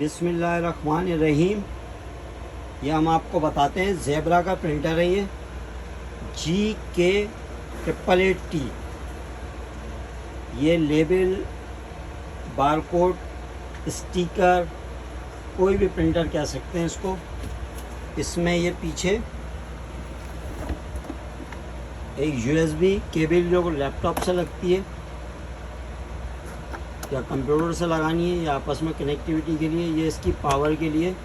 बिस्मिल्लाहिर्रहमानिर्रहीम। ये हम आपको बताते हैं ज़ेबरा का प्रिंटर है ये GK888T। ये लेबल, बारकोड, स्टिकर, कोई भी प्रिंटर कह सकते हैं इसको। इसमें ये पीछे एक USB केबल जो लैपटॉप से लगती है या कंप्यूटर से लगानी है या आपस में कनेक्टिविटी के लिए, ये इसकी पावर के लिए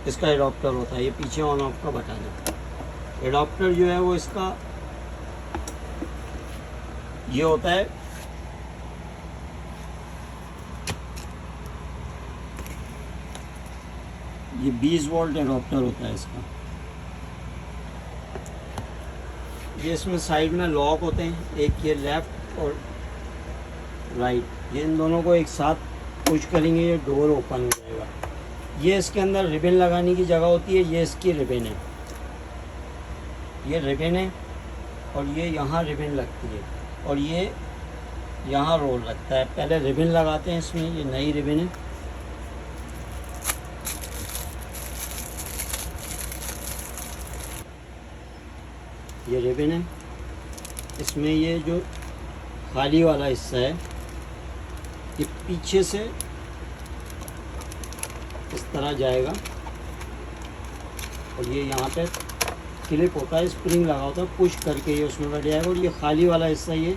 इसका एडाप्टर होता है। ये पीछे ऑन ऑफ का बटन है। एडाप्टर जो है वो इसका ये होता है ये 20 वोल्ट एडाप्टर होता है इसका। ये इसमें साइड में लॉक होते हैं, एक ये लेफ्ट और राइट। ये इन दोनों को एक साथ पुश करेंगे ये डोर ओपन हो जाएगा। ये इसके अंदर रिबन लगाने की जगह होती है। ये इसकी रिबन है, ये रिबन है और ये यहाँ रिबन लगती है और ये यहाँ रोल लगता है। पहले रिबन लगाते हैं इसमें, ये नई रिबन है। ये रिबन है, इसमें ये जो खाली वाला हिस्सा है ये पीछे से इस तरह जाएगा और ये यहाँ पे क्लिप होता है, स्प्रिंग लगा होता है, पुश करके ये उसमें बैठ जाएगा। और ये खाली वाला हिस्सा ये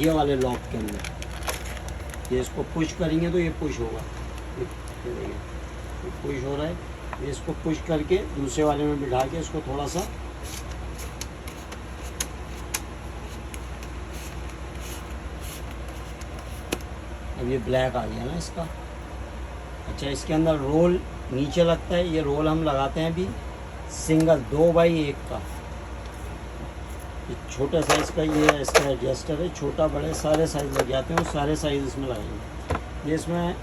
वाले लॉक के अंदर ये इसको पुश करेंगे तो ये पुश होगा। ये पुश हो रहा है, ये इसको पुश करके दूसरे वाले में बिठा के इसको थोड़ा सा अब ये ब्लैक आ गया ना इसका। अच्छा, इसके अंदर रोल नीचे लगता है। ये रोल हम लगाते हैं अभी सिंगल 2x1 का। ये छोटे साइज़ का ये इसका एडजस्टर है, छोटा बड़े सारे साइज़ लग जाते हैं और सारे साइज़ इसमें लगाएंगे। ये इसमें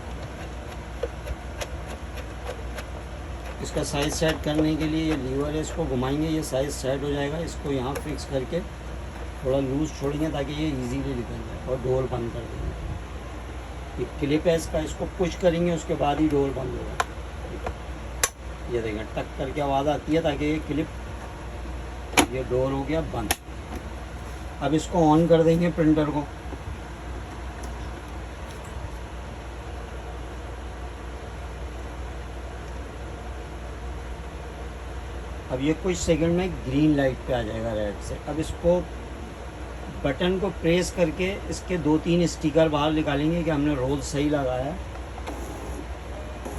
इसका साइज़ सेट करने के लिए ये लीवर है, इसको घुमाएंगे ये साइज़ सेट हो जाएगा। इसको यहाँ फिक्स करके थोड़ा लूज़ छोड़ेंगे ताकि ये इजीली निकल जाए और डोर बंद कर देंगे। ये क्लिप है इसका, इसको पुश करेंगे उसके बाद ही डोर बंद होगा। ये देखें टक करके आवाज़ आती है ताकि ये क्लिप, ये डोर हो गया बंद। अब इसको ऑन कर देंगे प्रिंटर को। अब ये कुछ सेकंड में ग्रीन लाइट पे आ जाएगा रेड से। अब इसको बटन को प्रेस करके इसके 2-3 स्टिकर बाहर निकालेंगे कि हमने रोल सही लगाया है।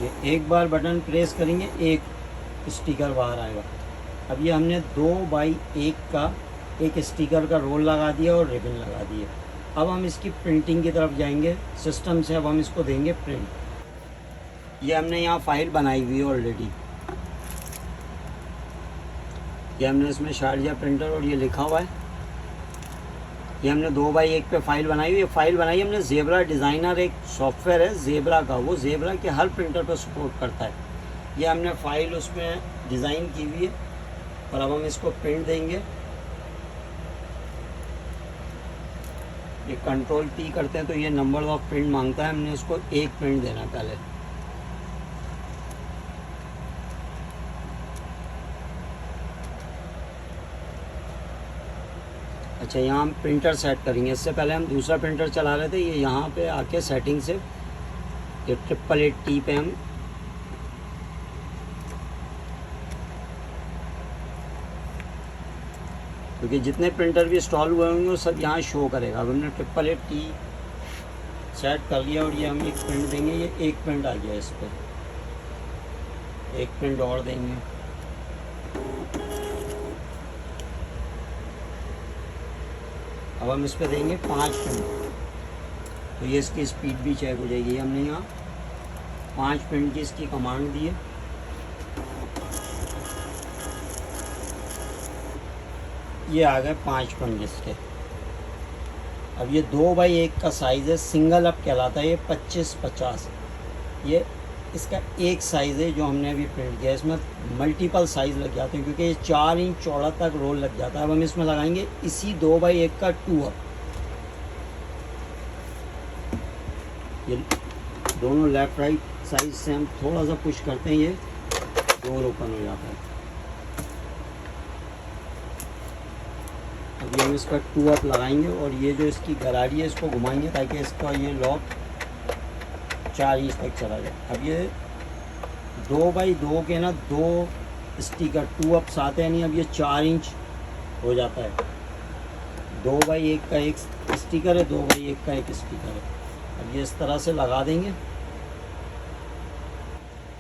ये एक बार बटन प्रेस करेंगे एक स्टिकर बाहर आएगा। अब ये हमने 2x1 का एक स्टिकर का रोल लगा दिया और रिबन लगा दिए। अब हम इसकी प्रिंटिंग की तरफ जाएंगे सिस्टम से। अब हम इसको देंगे प्रिंट। ये हमने यहाँ फाइल बनाई हुई है ऑलरेडी। ये हमने इसमें शारजा प्रिंटर और ये लिखा हुआ है। ये हमने 2x1 पे फाइल बनाई हुई है। फाइल बनाई हमने ज़ेबरा डिज़ाइनर, एक सॉफ्टवेयर है ज़ेबरा का, वो ज़ेबरा के हर प्रिंटर पर सपोर्ट करता है। ये हमने फाइल उसमें डिज़ाइन की हुई है और अब हम इसको प्रिंट देंगे। ये कंट्रोल P करते हैं तो ये नंबर ऑफ प्रिंट मांगता है। हमने इसको एक प्रिंट देना पहले। अच्छा, यहाँ हम प्रिंटर सेट करेंगे। इससे पहले हम दूसरा प्रिंटर चला रहे थे। ये यहाँ पे आके सेटिंग से ये 888T पे हम क्योंकि जितने प्रिंटर भी इंस्टॉल हुए होंगे वो सब यहाँ शो करेगा। अब हमने 888T सेट कर लिया और ये हम एक प्रिंट देंगे। ये एक प्रिंट आ गया, इस पर एक प्रिंट और देंगे। अब हम इस पर देंगे 5 प्रिंट तो ये इसकी स्पीड भी चेक हो जाएगी। हमने यहाँ 5 प्रिंट की इसकी कमांड दी है। ये आ गए 5 प्रिंट इसके। अब ये 2x1 का साइज़ है, सिंगल अप कहलाता है। ये 25-50 ये इसका एक साइज़ है जो हमने अभी प्रिंट किया। इसमें मल्टीपल साइज़ लग जाते हैं क्योंकि ये 4 इंच चौड़ा तक रोल लग जाता है। अब हम इसमें लगाएंगे इसी 2x1 का 2 अप। ये दोनों लेफ़्ट राइट साइड से हम थोड़ा सा पुश करते हैं, ये डोर ओपन हो जाता है। अभी हम इसका 2 अप लगाएंगे और ये जो इसकी गरारी है इसको घुमाएंगे ताकि इसका ये लॉक 4 इंच तक चला जाए। अब ये 2x2 के ना 2 स्टिकर 2 अप्स आते हैं नहीं, अब ये 4 इंच हो जाता है। 2x1 का एक स्टिकर है, 2x1 का एक स्टिकर है। अब ये इस तरह से लगा देंगे।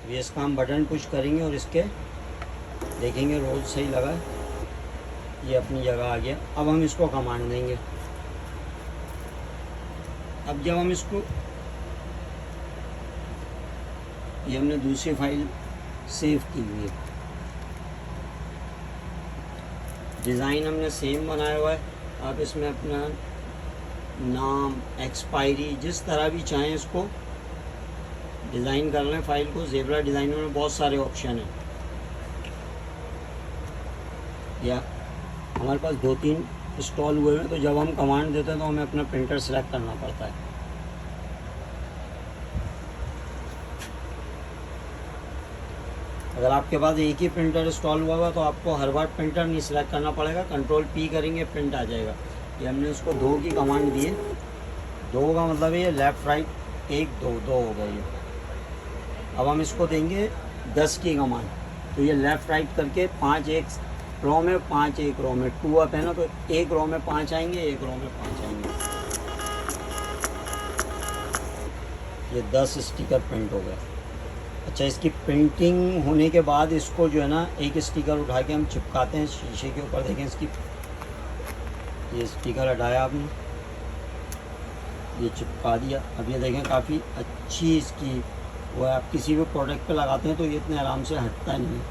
ये इसका हम बटन पुश करेंगे और इसके देखेंगे रोल सही लगा है, ये अपनी जगह आ गया। अब हम इसको कमांड देंगे। अब जब हम इसको, ये हमने दूसरी फाइल सेव की हुई है, डिज़ाइन हमने सेम बनाया हुआ है। आप इसमें अपना नाम, एक्सपायरी, जिस तरह भी चाहें इसको डिज़ाइन कर लें फाइल को। ज़ेब्रा डिज़ाइनर में बहुत सारे ऑप्शन हैं, या हमारे पास 2-3 इंस्टॉल हुए हैं, तो जब हम कमांड देते हैं तो हमें अपना प्रिंटर सेलेक्ट करना पड़ता है। अगर आपके पास एक ही प्रिंटर इंस्टॉल हुआ हुआ तो आपको हर बार प्रिंटर नहीं सिलेक्ट करना पड़ेगा, कंट्रोल P करेंगे प्रिंट आ जाएगा। ये हमने उसको 2 की कमांड दी है। 2 का मतलब ये लेफ़्ट राइट 1 2 2 हो गया ये। अब हम इसको देंगे 10 की कमांड, तो ये लेफ़्ट राइट करके 5 एक रो में, 5 एक रो में, 2 अप है ना, तो एक रो में 5 आएंगे, एक रो में 5 आएंगे। ये 10 स्टिकर प्रिंट हो गया। अच्छा, इसकी प्रिंटिंग होने के बाद इसको जो है ना एक स्टिकर उठा के हम चिपकाते हैं शीशे के ऊपर। देखें इसकी, ये स्टिकर हटाया आपने, ये चिपका दिया। अब ये देखें काफ़ी अच्छी इसकी वो है। आप किसी भी प्रोडक्ट पे लगाते हैं तो ये इतने आराम से हटता नहीं है,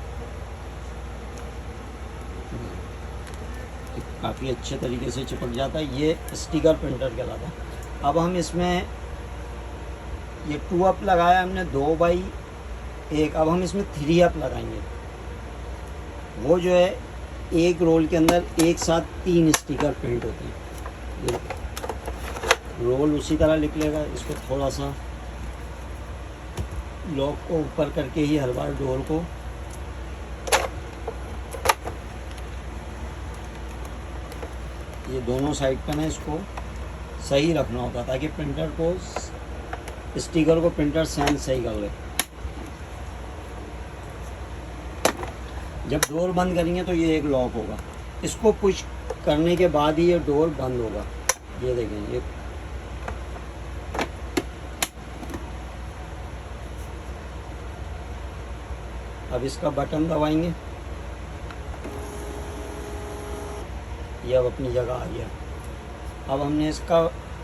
काफ़ी अच्छे तरीके से चिपक जाता है। ये स्टिकर प्रिंटर कहलाता है। अब हम इसमें ये 2 अप लगाया हमने 2x1, अब हम इसमें 3 अप लगाएंगे। वो जो है एक रोल के अंदर एक साथ 3 स्टिकर प्रिंट होते हैं। ये रोल उसी तरह लिख लेगा। इसको थोड़ा सा लॉक को ऊपर करके ही हर बार डोर को ये दोनों साइड पर ना इसको सही रखना होता ताकि प्रिंटर को, स्टिकर को प्रिंटर सेंस सही कर ले। जब डोर बंद करेंगे तो ये एक लॉक होगा, इसको पुश करने के बाद ही ये डोर बंद होगा। ये देखें, ये अब इसका बटन दबाएंगे, ये अब अपनी जगह आ गया। अब हमने इसका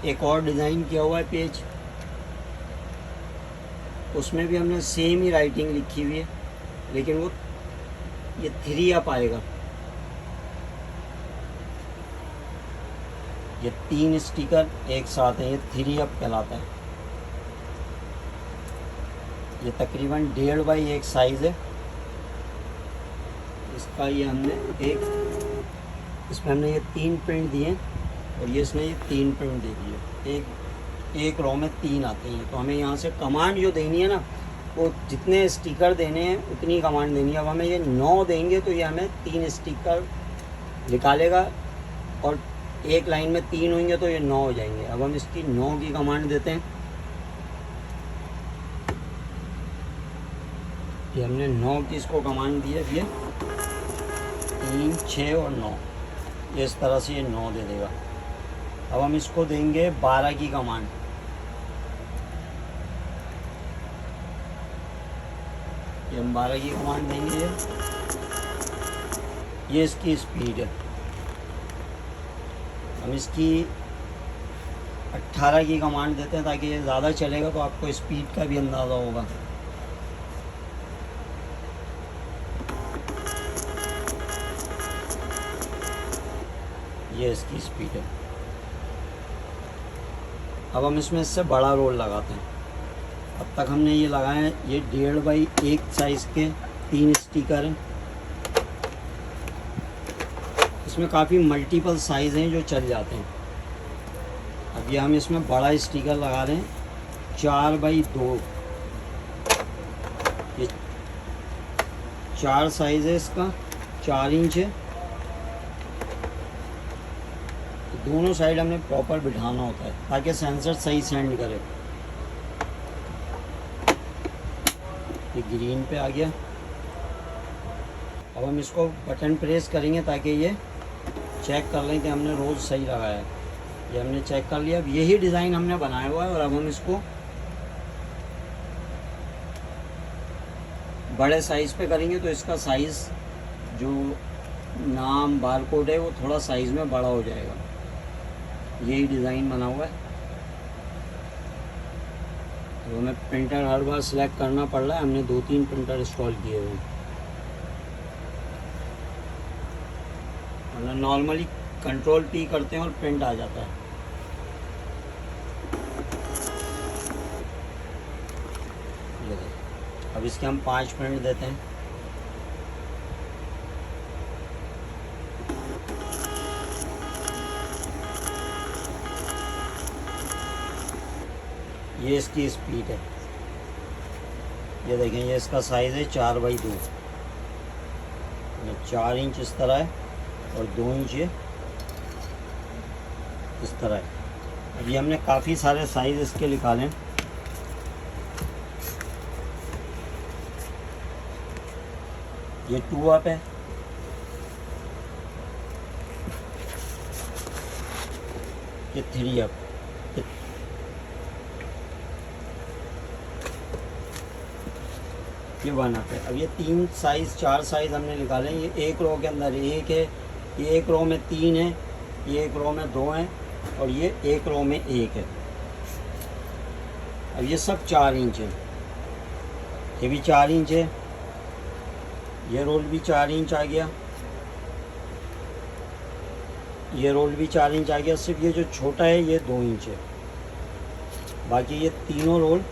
एक और डिज़ाइन किया हुआ है पेज, उसमें भी हमने सेम ही राइटिंग लिखी हुई है, लेकिन वो ये 3 अप आएगा। ये 3 स्टिकर एक साथ हैं, ये 3 अप कहलाता है। ये तकरीबन 1.5x1 साइज़ है इसका। ये हमने इसमें हमने ये 3 प्रिंट दिए और ये इसमें ये 3 प्रिंट दे दिए। एक रो में 3 आते हैं। तो हमें यहाँ से कमांड जो देनी है ना, वो जितने स्टिकर देने हैं उतनी कमांड देनी है। अब हमें ये 9 देंगे तो ये हमें 3 स्टिकर निकालेगा, और एक लाइन में 3 होंगे तो ये 9 हो जाएंगे। अब हम इसकी 9 की कमांड देते हैं। ये हमने 9 की इसको कमांड दी है। ये 3 6 और 9, ये इस तरह से ये 9 दे देगा। अब हम इसको देंगे 12 की कमांड। ये हम 12 की कमांड देंगे। ये इसकी स्पीड है। हम इसकी 18 की कमांड देते हैं ताकि ये ज़्यादा चलेगा तो आपको स्पीड का भी अंदाज़ा होगा। ये इसकी स्पीड है। अब हम इसमें इससे बड़ा रोल लगाते हैं। अब तक हमने ये लगाए हैं, ये 1.5x1 साइज़ के 3 स्टिकर हैं। इसमें काफ़ी मल्टीपल साइज़ हैं जो चल जाते हैं। अब ये हम इसमें बड़ा स्टिकर लगा रहे हैं 4x2, ये 4 साइज है इसका, 4 इंच है। तो दोनों साइड हमने प्रॉपर बिठाना होता है ताकि सेंसर सही सेंड करे। ये ग्रीन पे आ गया। अब हम इसको बटन प्रेस करेंगे ताकि ये चेक कर लें कि हमने रोज़ सही लगाया है। ये हमने चेक कर लिया। अब यही डिज़ाइन हमने बनाया हुआ है और अब हम इसको बड़े साइज़ पे करेंगे तो इसका साइज़ जो नाम बारकोड है वो थोड़ा साइज़ में बड़ा हो जाएगा। यही डिज़ाइन बना हुआ है। तो हमें प्रिंटर हर बार सिलेक्ट करना पड़ रहा है। हमने 2-3 प्रिंटर इंस्टॉल किए हुए हैं। नॉर्मली कंट्रोल P करते हैं और प्रिंट आ जाता है। ये देखो, अब इसके हम 5 प्रिंट देते हैं। ये इसकी स्पीड है। ये देखें, ये इसका साइज़ है 4x2, 4 इंच इस तरह है और 2 इंच ये इस तरह है। अब ये हमने काफ़ी सारे साइज़ इसके निकाले। ये 2 अप है, ये 3 अप, ये 1 अप है। अब ये 3 साइज़ 4 साइज़ हमने निकाले। ये एक रो के अंदर एक है, ये एक रो में 3 है, ये एक रो में 2 है और ये एक रो में 1 है। अब ये सब 4 इंच है। ये भी 4 इंच है, ये रोल भी 4 इंच आ गया, ये रोल भी 4 इंच आ गया। सिर्फ ये जो छोटा है ये 2 इंच है। बाकी ये तीनों रोल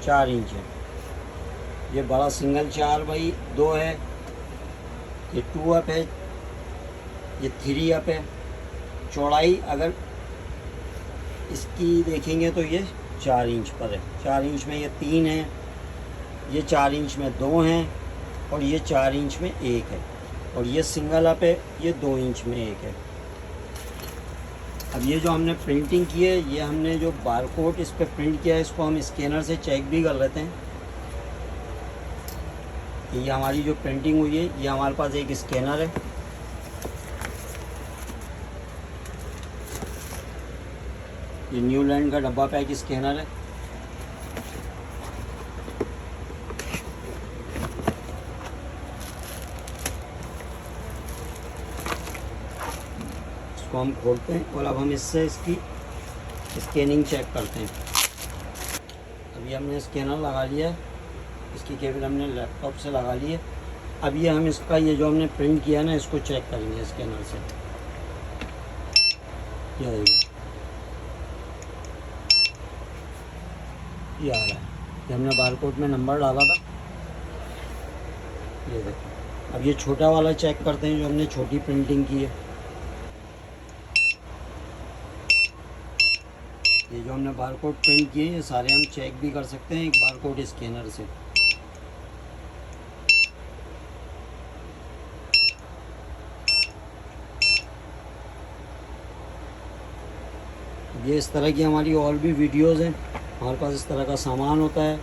4 इंच है। ये बड़ा सिंगल 4x2 है, ये 2 अप है, ये 3 अप है। चौड़ाई अगर इसकी देखेंगे तो ये 4 इंच पर है। 4 इंच में ये 3 है, ये 4 इंच में 2 हैं और ये 4 इंच में 1 है और ये सिंगल अप है, ये 2 इंच में 1 है। अब ये जो हमने प्रिंटिंग की है, ये हमने जो बारकोड इस पर प्रिंट किया है, इसको हम स्कैनर से चेक भी कर लेते हैं। ये हमारी जो प्रिंटिंग हुई है, ये हमारे पास एक स्कैनर है। ये न्यूलैंड का डब्बा पैक स्कैनर है। इसको हम खोलते हैं और अब हम इससे इसकी स्कैनिंग चेक करते हैं। अभी हमने स्कैनर लगा लिया है, इसकी केबल हमने लैपटॉप से लगा ली है। अब ये हम इसका ये जो हमने प्रिंट किया ना, इसको चेक करेंगे स्कैनर से। ये आ रहा है, ये हमने बारकोड में नंबर डाला था। ये देखो, अब ये छोटा वाला चेक करते हैं जो हमने छोटी प्रिंटिंग की है। ये जो हमने बारकोड प्रिंट किए, ये सारे हम चेक भी कर सकते हैं एक बारकोड स्कैनर से। ये इस तरह की हमारी और भी वीडियोस हैं। हमारे पास इस तरह का सामान होता है।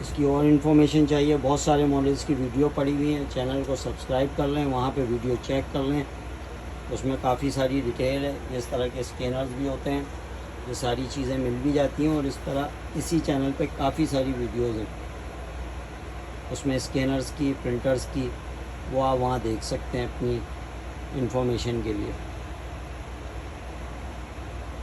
इसकी और इन्फॉर्मेशन चाहिए, बहुत सारे मॉडल्स की वीडियो पड़ी हुई हैं। चैनल को सब्सक्राइब कर लें, वहाँ पे वीडियो चेक कर लें, उसमें काफ़ी सारी डिटेल है। इस तरह के स्कैनर्स भी होते हैं, ये सारी चीज़ें मिल भी जाती हैं। और इस तरह इसी चैनल पे काफ़ी सारी वीडियोज़ हैं, उसमें स्कैनर्स की, प्रिंटर्स की, वो आप वहाँ देख सकते हैं अपनी इन्फॉर्मेशन के लिए।